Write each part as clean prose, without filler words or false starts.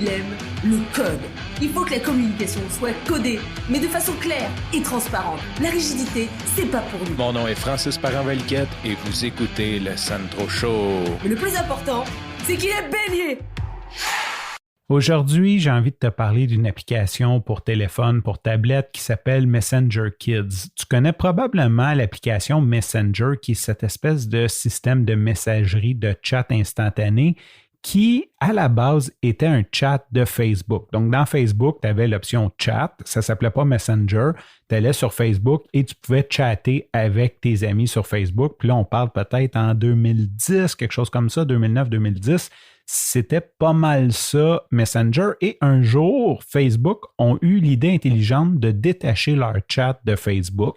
il aime le code. Il faut que la communication soit codée, mais de façon claire et transparente. La rigidité, c'est pas pour nous. Mon nom est Francis Parent-Valquette et vous écoutez le Sandro Show. Mais le plus important, c'est qu'il est bélier. Aujourd'hui, j'ai envie de te parler d'une application pour téléphone, pour tablette qui s'appelle Messenger Kids. Tu connais probablement l'application Messenger qui est cette espèce de système de messagerie, de chat instantané qui, à la base, était un chat de Facebook. Donc, dans Facebook, tu avais l'option chat, ça ne s'appelait pas Messenger, tu allais sur Facebook et tu pouvais chatter avec tes amis sur Facebook. Puis là, on parle peut-être en 2010, quelque chose comme ça, 2009-2010. C'était pas mal ça, Messenger. Et un jour, Facebook ont eu l'idée intelligente de détacher leur chat de Facebook,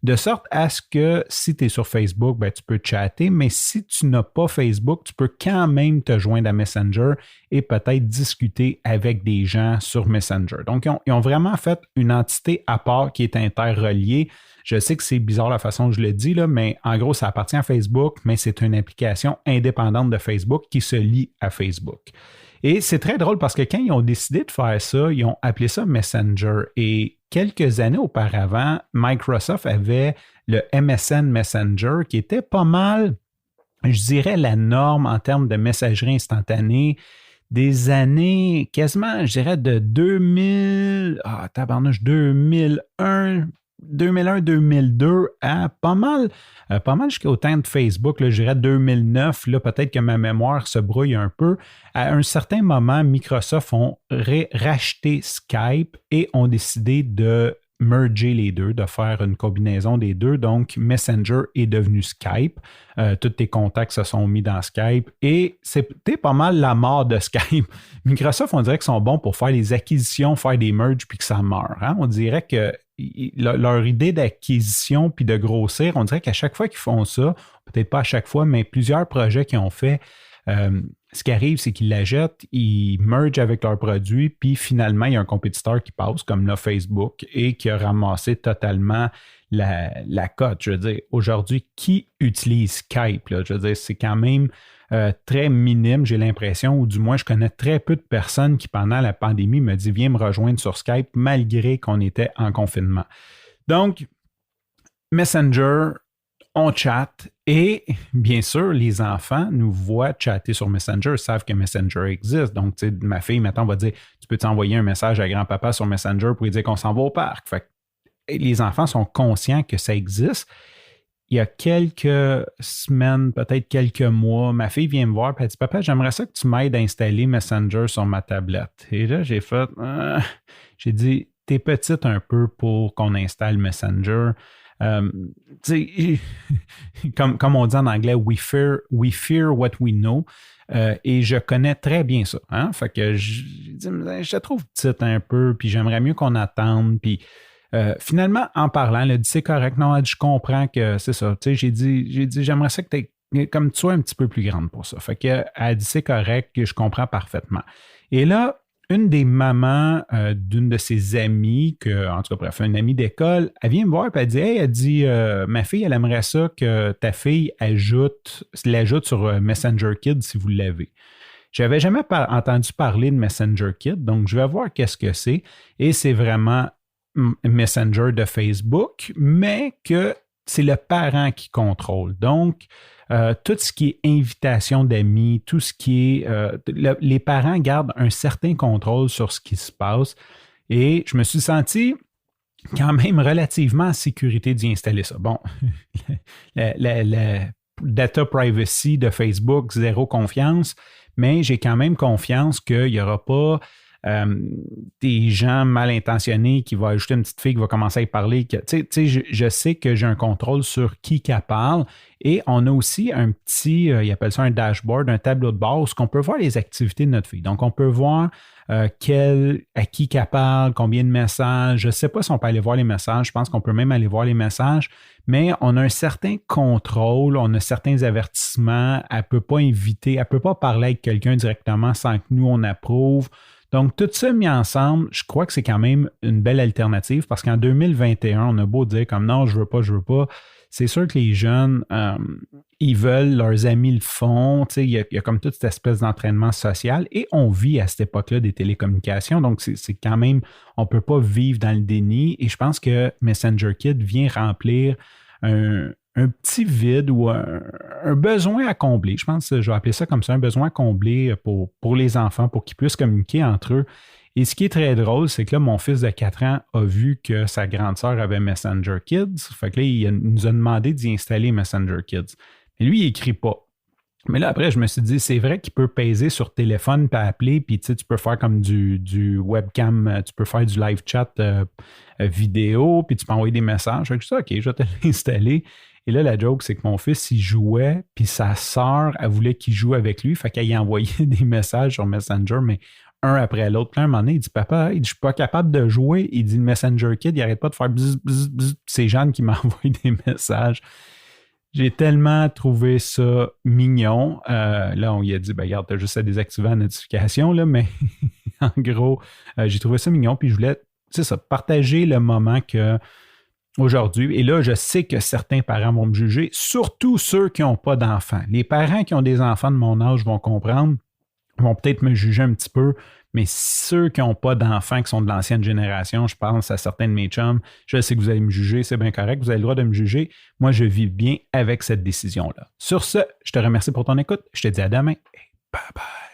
de sorte à ce que si tu es sur Facebook, ben, tu peux chatter, mais si tu n'as pas Facebook, tu peux quand même te joindre à Messenger et peut-être discuter avec des gens sur Messenger. Donc, ils ont vraiment fait une entité à part qui est interreliée. Je sais que c'est bizarre la façon dont je le dis, là, mais en gros, ça appartient à Facebook, mais c'est une application indépendante de Facebook qui se lie à Facebook. Et c'est très drôle parce que quand ils ont décidé de faire ça, ils ont appelé ça Messenger. Et quelques années auparavant, Microsoft avait le MSN Messenger qui était pas mal, je dirais, la norme en termes de messagerie instantanée des années quasiment, je dirais, de 2001-2002 à pas mal jusqu'au temps de Facebook, là, je dirais 2009, là, peut-être que ma mémoire se brouille un peu. À un certain moment, Microsoft ont racheté Skype et ont décidé de merger les deux, de faire une combinaison des deux. Donc, Messenger est devenu Skype. Tous tes contacts se sont mis dans Skype et c'était pas mal la mort de Skype. Microsoft, on dirait qu'ils sont bons pour faire les acquisitions, faire des merges puis que ça meurt. Hein? On dirait que leur idée d'acquisition puis de grossir, on dirait qu'à chaque fois qu'ils font ça, peut-être pas à chaque fois, mais plusieurs projets qu'ils ont fait, ce qui arrive, c'est qu'ils la jettent, ils mergent avec leurs produits, puis finalement, il y a un compétiteur qui passe, comme là, Facebook, et qui a ramassé totalement la cote. Je veux dire, aujourd'hui, qui utilise Skype? Là? Je veux dire, c'est quand même très minime, j'ai l'impression, ou du moins, je connais très peu de personnes qui, pendant la pandémie, me disent « Viens me rejoindre sur Skype », malgré qu'on était en confinement. Donc, Messenger, on chatte et bien sûr, les enfants nous voient chatter sur Messenger, savent que Messenger existe. Donc, tu sais, ma fille, maintenant, va dire « Tu peux t'envoyer un message à grand-papa sur Messenger pour lui dire qu'on s'en va au parc. » Fait que les enfants sont conscients que ça existe. Il y a quelques semaines, peut-être quelques mois, ma fille vient me voir et elle dit « Papa, j'aimerais ça que tu m'aides à installer Messenger sur ma tablette. » Et là, j'ai fait j'ai dit « T'es petite un peu pour qu'on installe Messenger. » Comme on dit en anglais, we fear what we know. Et je connais très bien ça. Hein? Fait que je te trouve petite un peu, puis j'aimerais mieux qu'on attende. Puis finalement, en parlant, elle a dit c'est correct. Non, elle dit je comprends que c'est ça. J'ai dit j'aimerais ça que tu comme tu sois un petit peu plus grande pour ça. Fait que elle a dit c'est correct, que je comprends parfaitement. Et là, une des mamans d'une de ses amies, en tout cas, bref, une amie d'école, elle vient me voir et elle dit hey, ma fille, elle aimerait ça que ta fille l'ajoute sur Messenger Kids si vous l'avez. Je n'avais jamais entendu parler de Messenger Kids, donc je vais voir qu'est-ce que c'est. Et c'est vraiment Messenger de Facebook, mais que c'est le parent qui contrôle. Donc, tout ce qui est invitation d'amis, tout ce qui est... les parents gardent un certain contrôle sur ce qui se passe et je me suis senti quand même relativement en sécurité d'y installer ça. Bon, la data privacy de Facebook, zéro confiance, mais j'ai quand même confiance qu'il n'y aura pas... des gens mal intentionnés qui vont ajouter une petite fille qui va commencer à y parler. Je sais que j'ai un contrôle sur qui qu'elle parle et on a aussi un petit, ils appellent ça un dashboard, un tableau de bord où on peut voir les activités de notre fille. Donc, on peut voir à qui qu'elle parle, combien de messages. Je ne sais pas si on peut aller voir les messages. Je pense qu'on peut même aller voir les messages, mais on a un certain contrôle, on a certains avertissements. Elle ne peut pas inviter, elle ne peut pas parler avec quelqu'un directement sans que nous, on approuve. Donc, tout ça mis ensemble, je crois que c'est quand même une belle alternative parce qu'en 2021, on a beau dire comme non, je veux pas, c'est sûr que les jeunes, ils veulent, leurs amis le font, il y a comme toute cette espèce d'entraînement social et on vit à cette époque-là des télécommunications, donc c'est quand même, on ne peut pas vivre dans le déni et je pense que Messenger Kid vient remplir un petit vide ou un besoin à combler. Je pense que je vais appeler ça comme ça, un besoin à combler pour les enfants, pour qu'ils puissent communiquer entre eux. Et ce qui est très drôle, c'est que là, mon fils de 4 ans a vu que sa grande sœur avait Messenger Kids. Fait que là, il nous a demandé d'y installer Messenger Kids. Mais lui, il n'écrit pas. Mais là, après, je me suis dit, c'est vrai qu'il peut peser sur téléphone puis appeler, puis tu peux faire comme du webcam, tu peux faire du live chat vidéo, puis tu peux envoyer des messages. Fait que je dis, OK, je vais te l'installer. Et là, la joke, c'est que mon fils, il jouait, puis sa sœur, elle voulait qu'il joue avec lui, fait qu'elle y envoyait des messages sur Messenger, mais un après l'autre. Puis là, un moment donné, il dit, papa, il dit, je suis pas capable de jouer. Il dit, le Messenger Kid, il arrête pas de faire bzz, bzz, bzz. C'est Jeanne qui m'envoie des messages. J'ai tellement trouvé ça mignon. Là, on lui a dit, ben, regarde, t'as juste à désactiver la notification, là, mais en gros, j'ai trouvé ça mignon. Puis je voulais, c'est ça, partager le moment que aujourd'hui, et là, je sais que certains parents vont me juger, surtout ceux qui n'ont pas d'enfants. Les parents qui ont des enfants de mon âge vont comprendre, vont peut-être me juger un petit peu, mais ceux qui n'ont pas d'enfants, qui sont de l'ancienne génération, je pense à certains de mes chums, je sais que vous allez me juger, c'est bien correct, vous avez le droit de me juger. Moi, je vis bien avec cette décision-là. Sur ce, je te remercie pour ton écoute, je te dis à demain et bye bye.